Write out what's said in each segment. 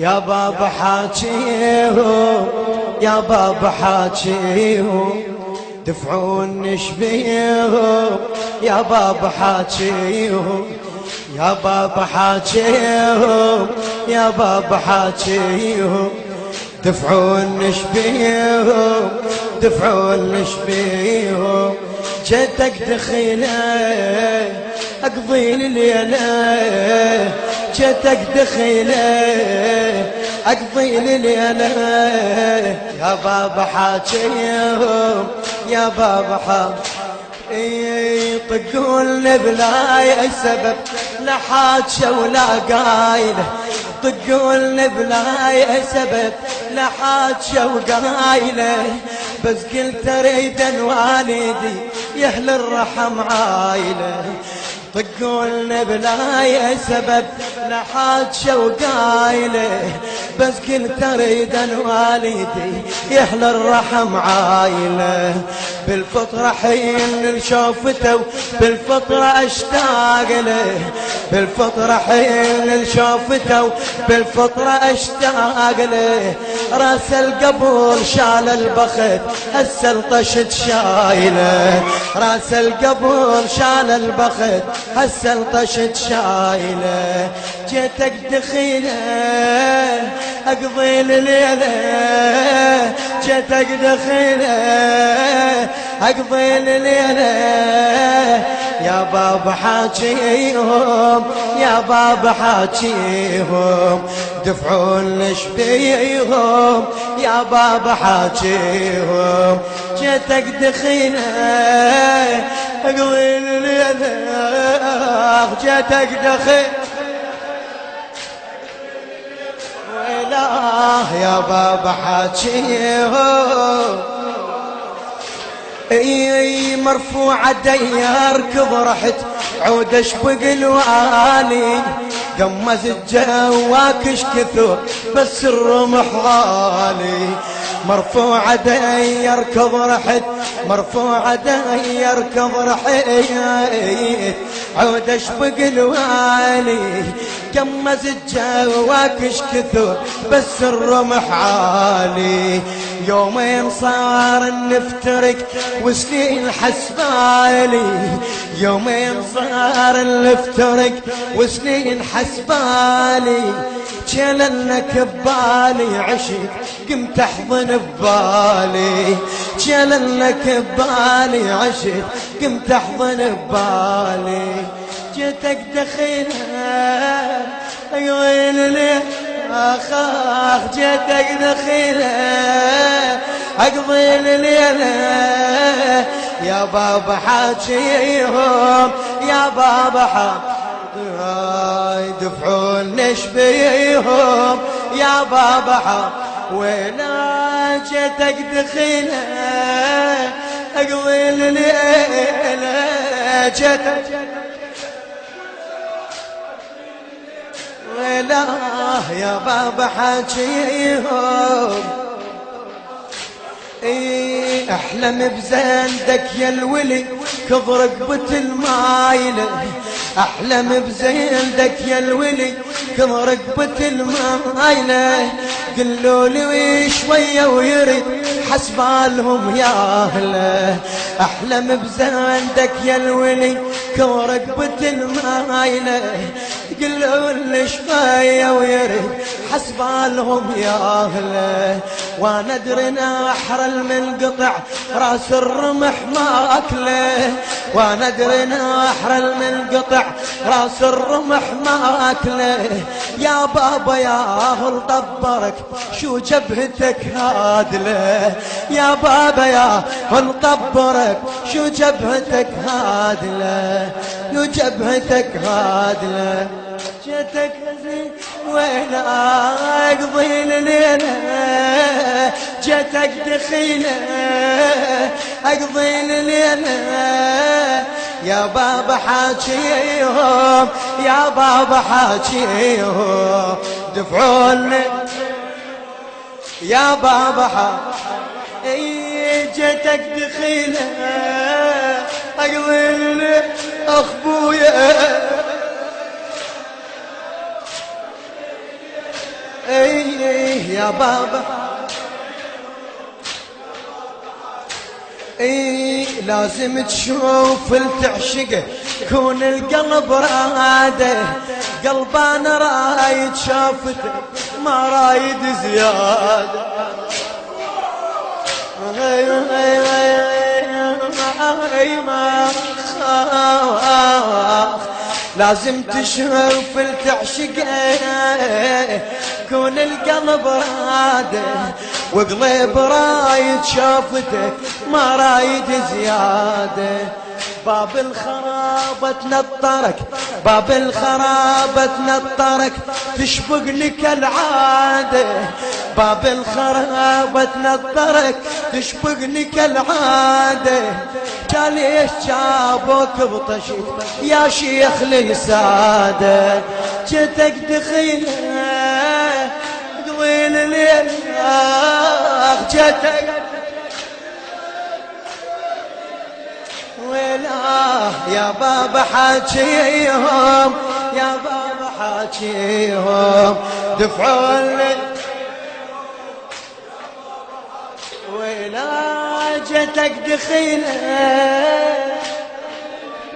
يا بابا حاجيهم يا بابا حاجيهم دفعون نشبيهم يا بابا حاجيهم يا بابا حاجيهم يا بابا حاجيهم دفعون نشبيهم دفعون نشبيهم جدك دخيله اقضي الليله جدك دخيله اقضي الليله يا بابا حاجيهم يا بابا طقون بلا سبب لا حاجة ولا قايلة طقون بلا سبب لا حاجة وقايلة بس قلت اريد والدي يهل الرحم عايلة طقون بلا سبب لا حاجة وقايلة بس قلت اريد والدي يهل الرحم عايلة بالفطرة حين شوفته بالفطرة اشتاق له بالفطرة حين شوفته بالفطرة اشتاق له راس القبول شال البخت هسه الطشت شايله راس القبول شال البخت هسه الطشت شايله جيتك دخيله اقضي الليله جيتك دخيله اقضي الليله يا بابا حاجيهم يا بابا حاجيهم دفعون نشبيهم يا بابا حاجيهم جيتك دخيله اقضي الليله جيتك دخيله يا بابا حاجيهم اي مرفوعة يركض رحت عود اشبق الوالي قمز جواكش كثر بس الرمح غالي مرفوعة يركض رحت مرفوعة يركض رحت عود اشبق الوالي قمز جواكش كثر بس الرمح عالي يومين صار نفترق وسنين حسبالي يومين صار نفترق وسنين حسبالي جلنك ببالي عشق قمت احضن ببالي جلنك ببالي عشق قمت احضن ببالي جيتك دخيلها ويل لي اخاخ جيتك دخيلها اقضي الليله يا بابا حاجيهم يا بابا دفعون نشبيهم يا بابا ولا جيتك دخيلها اقضي الليله جيتك لا يا بابا حاجيهم احلم بزندك يا الولي كض رقبة المايلة احلم بزندك يا الولي كض رقبة المايلة قلوا لي شوية ويرد حسبالهم يا اهله احلم بزندك يا الولي كض رقبة المايلة قلوا لي شوية ويرد حسبالهم يا اهله وانا ادري نحر المنقطع راس الرمح ما اكله وانا ادري نحر المنقطع راس الرمح ما اكله يا بابا يا اهل طبرك شو جبهتك هادله يا بابا يا اهل طبرك شو جبهتك هادله شو جبهتك هادله جيتك وين اقضي الليله جيتك دخيله اقضي الليله يا بابا حاجيهم يا بابا حاجيهم دفعون يا بابا جيتك دخيله اقضي الليله اخبويا ايه يا بابا ايه لازم تشوف التعشقه كون القلب راده قلب انا رايد شافته ما رايد زياده لازم تشوف التعشقه كون القلب راده وقلب رايد شافتك ما رايد زياده باب الخرابة تنطرك باب الخرابة تنطرك تشبقني كالعادة باب الخرابة تنطرك تشبقني كالعادة قال ليش جابوك بطشيت يا شيخ للسادة جتك دخيلة طويل الليل جتك ولا يا بابا حاجيهم يا بابا حاجيهم دفعوا لي ولا جتك دخيله.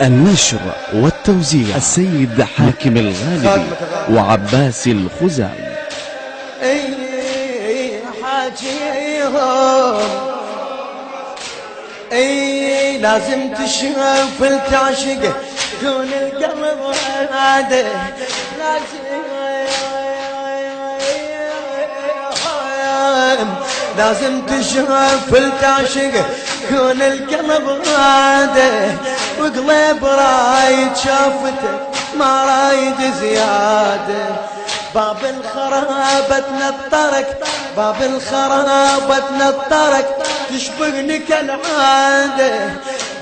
النشر والتوزيع السيد حاكم الغالبي وعباس الخزاعي. اي حاجيهم اي لازم تشوف التعشقه كون القلب راده لازم تشوف التعشقه كون القلب راده وقلب رايد شافتك ما رايد زياده باب الخرابة تنطرك باب الخرابة تنطرك تشبقني كالعادة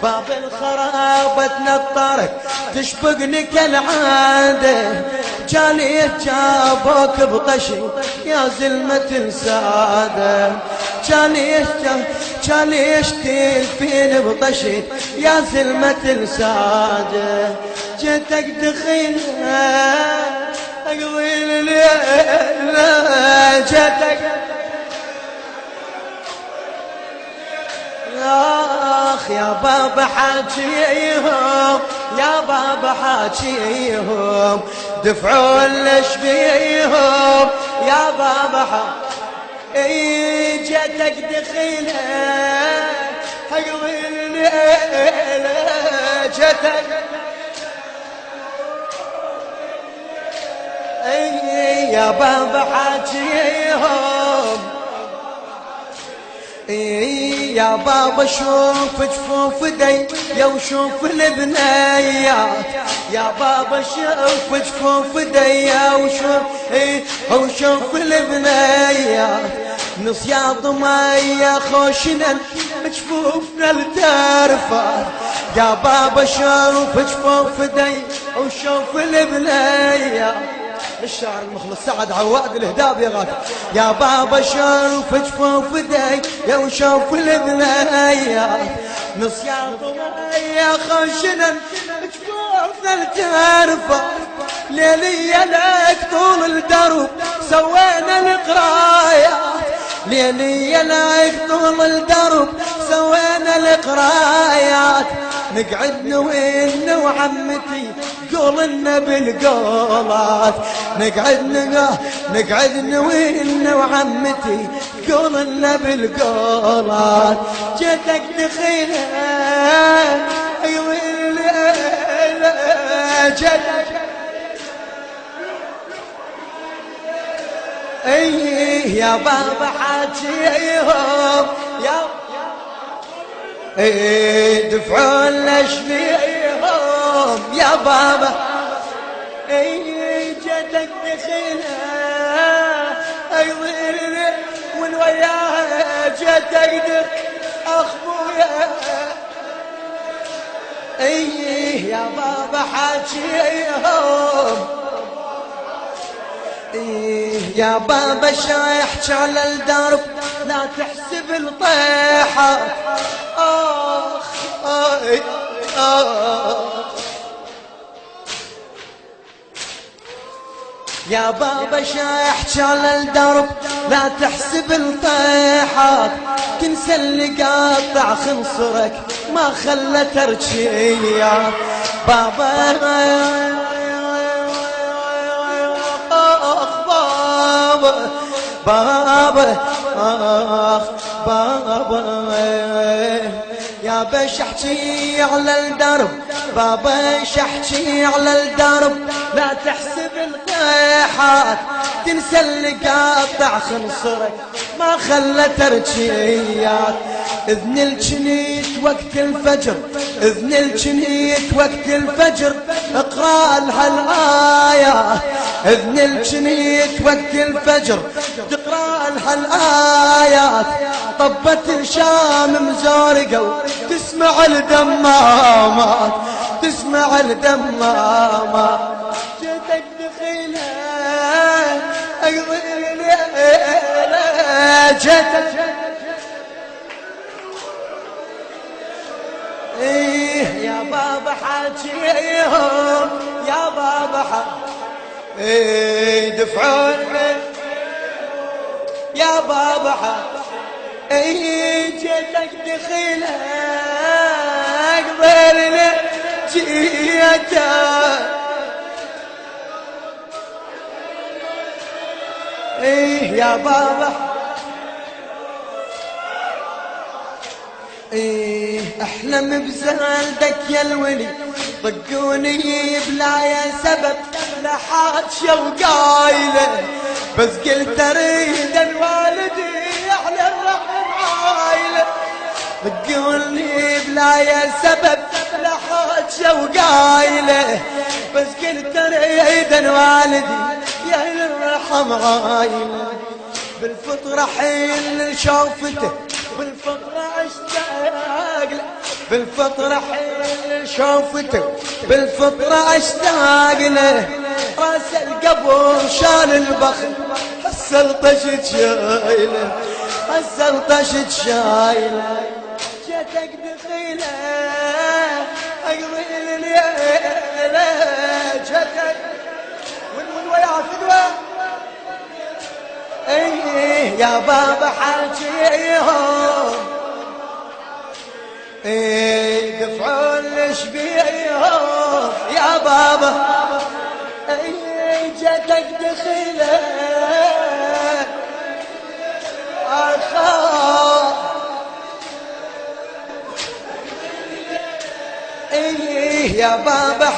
باب الخرابة تنطرك تشبقني كالعادة جالي جابوك بطشي يا زلمة السادة جالي تلفين بطشي يا زلمة السادة جيتك دخيلة اقضي الليل جتك اخ يا بابا حاجيهم يا بابا حاجيهم دفعوا ليش بيهم يا بابا اي جتك دخيله اقضي الليل جتك اي يا بابا حاجيهم اي يا بابا شوف جفوف دي يا وشوف البنيات يا بابا شوف جفوف دي يا وشوف البنيات نصياط مية خوشنا جفوفنا الترفات يا بابا شوف جفوف دي وشوف البنيات الشاعر المخلص سعد عواد الهداب يا غالي يا بابا شوف جفوف دي يا وشوف البنيات نصيان طمية خشنا جفوفنا الترفة ليلية لك طول الدرب سوينا القرايات ليلية لك طول الدرب سوينا القرايات نقعد نوين وعمتي قولنا بالقولات نقعد نوين وعمتي قولنا بالقولات جتك دخيلة جتك ايه يا بابا حاجيهم يا ايه دفعوا ليش بيهم يا بابا ايه جتك دخيلة ايضا من وياها جتك دخ اخويا ايه يا بابا حاجيهم ايه يا بابا شايحك على الدرب لا تحسب الطيحة اخ يا بابا شايحكي على الدرب لا تحسب الطيحات، تنسى اللي قاطع خنصرك ما خلى ترجيات. بابا بابا بابا بابا يا باش احكي على الدرب، بابا شحكي على الدرب لا تحسب القيحات، تنسى اللي قاطع خنصرك ما خلى ترجيات. اذن الجنيت وقت الفجر، اذن الجنيت وقت الفجر اقرا لها الآيات، اذن الجنيت وقت الفجر تقرا لها الآيات. طبت الشام مزورقة تسمع الدمامات، تسمع الدمامات. جيتك دخيلة اقضي ليلة، جيتك ايه يا بابا حاجيهم، يا بابا ايه دفعون يا بابا ايه جيتك دخيلة اقبل لي جيتك ايه يا بابا ايه احلم بزهلتك يا الولي، ضقوني بلا يا سبب لا حاجة وقايلة، بس قلت اريد الوالدي احلى الرحم عايلة. ضقوني بلا يا سبب لا حاجة وقايلة، بس قلت اريد الوالدي يا الرحم عايلة. بالفطرة حين شوفته، بالفطرة اشتاق له، بالفطرة حين شوفته، بالفطرة اشتاق له. راس القبر شال البخل حس طشت شايله، حس طشت شايله. جيتك دخيله اقضي الليله، جيتك ويا فدوه ايه يا بابا حاجيهم، ايه دفعون لشبيهم يا بابا ايه جاتك دخيلة اخاف ايه يا بابا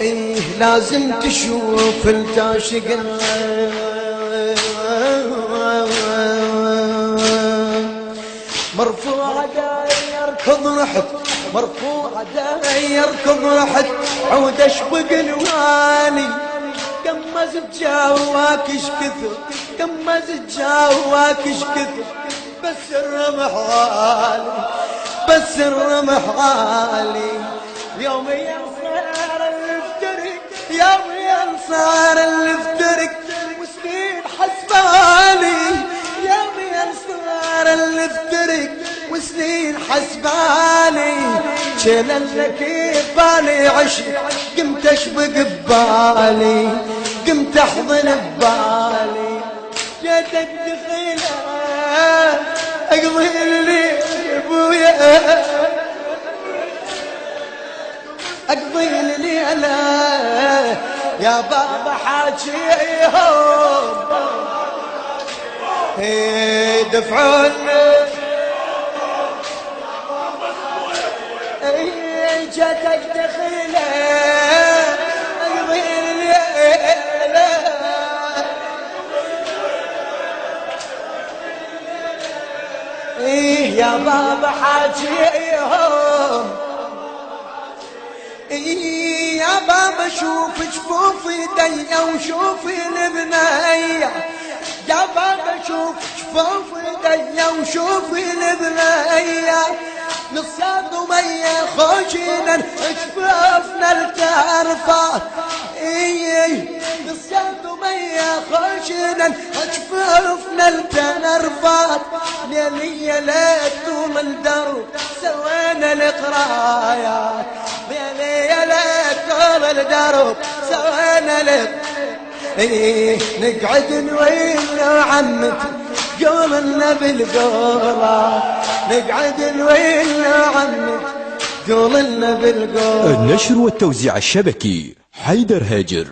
ايه لازم تشوف التاشق مرفوع داير يركض رحت، مرفوع داير يركض رحت عود اشبق الوالي. قمزت جواك اش كثر، قمزت جواك اش كثر، بس الرمح عالي، بس الرمح عالي. يوم ينصار الفترك، يوم ينصار الفترك وسنين حسبالي، يوم ينصار الفترك وسنين حسبالي. شلل كيف بالي عشق قمت اشبق ببالي، قمت احضن ببالي. جيتك دخيلة اقضي اللي ابويا، اقضي الليلة يا بابا حاجيهم دفعون جاتك دخيلة اقضي الليلة يا بابا حاجيهم يا بابا شوف جفوف ايديا وشوف البنية، يا بابا شوف جفوف ايديا وشوف البنية. نصاد ومية خوشنا جفوفنا التعرفات، نصاد ومية خوشنا جفوفنا التنرفات. ليلي ليت طول الدرب سوينا القرايات، ليلي ليت طول الدرب سوينا لك نقعد نوينا عمتي قول النبي القولة نقعد نوينا عمتي قول النبي القولة. النشر والتوزيع الشبكي حيدر هاجر.